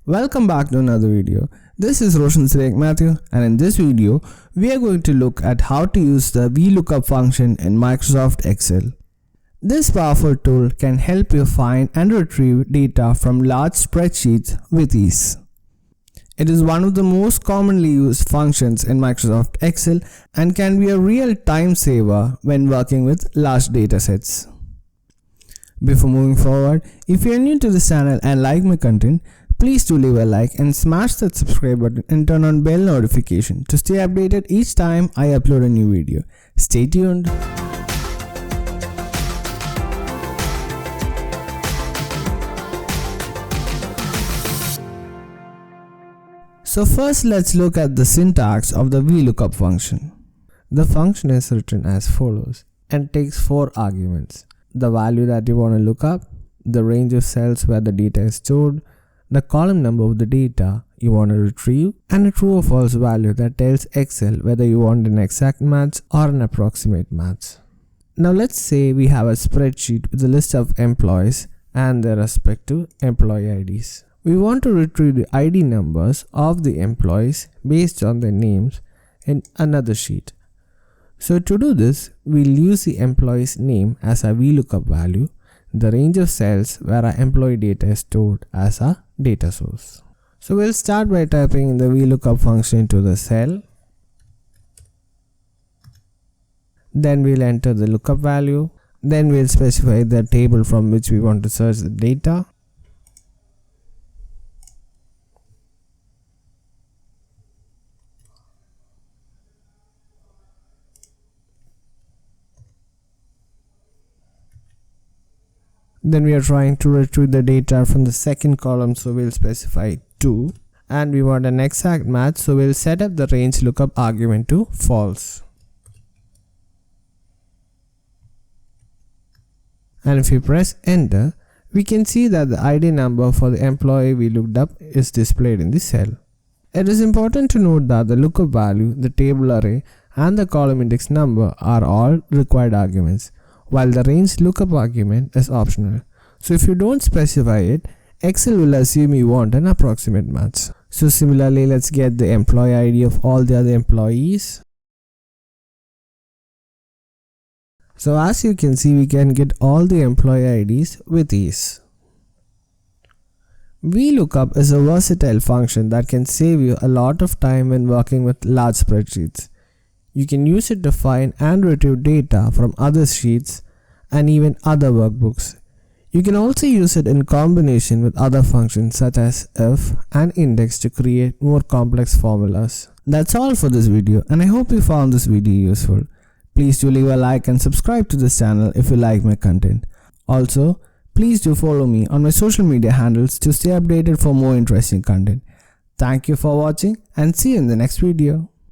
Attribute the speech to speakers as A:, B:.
A: Welcome back to another video. This is Roshan Sirek Matthew, and in this video we are going to look at how to use the VLOOKUP function in Microsoft Excel. This powerful tool can help you find and retrieve data from large spreadsheets with ease. It is one of the most commonly used functions in Microsoft Excel and can be a real time saver when working with large datasets. Before moving forward, if you are new to this channel and like my content, please do leave a like and smash that subscribe button and turn on bell notification to stay updated each time I upload a new video. Stay tuned. So first let's look at the syntax of the VLOOKUP function. The function is written as follows and takes 4 arguments: the value that you want to look up, the range of cells where the data is stored, the column number of the data you want to retrieve, and a true or false value that tells Excel whether you want an exact match or an approximate match. Now let's say we have a spreadsheet with a list of employees and their respective employee IDs. We want to retrieve the ID numbers of the employees based on their names in another sheet. So to do this, we'll use the employee's name as a VLOOKUP value, the range of cells where our employee data is stored as a data source. So we'll start by typing in the VLOOKUP function into the cell. Then we'll enter the lookup value. Then we'll specify the table from which we want to search the data. Then we are trying to retrieve the data from the second column, so we'll specify 2. And we want an exact match, so we'll set up the range lookup argument to false. And if we press enter, we can see that the ID number for the employee we looked up is displayed in the cell. It is important to note that the lookup value, the table array, and the column index number are all required arguments, while the range lookup argument is optional. So if you don't specify it, Excel will assume you want an approximate match. So similarly, let's get the employee ID of all the other employees. So as you can see, we can get all the employee IDs with ease. VLOOKUP is a versatile function that can save you a lot of time when working with large spreadsheets. You can use it to find and retrieve data from other sheets and even other workbooks. You can also use it in combination with other functions such as if and index to create more complex formulas. That's all for this video, and I hope you found this video useful. Please do leave a like and subscribe to this channel if you like my content. Also, please do follow me on my social media handles to stay updated for more interesting content. Thank you for watching and see you in the next video.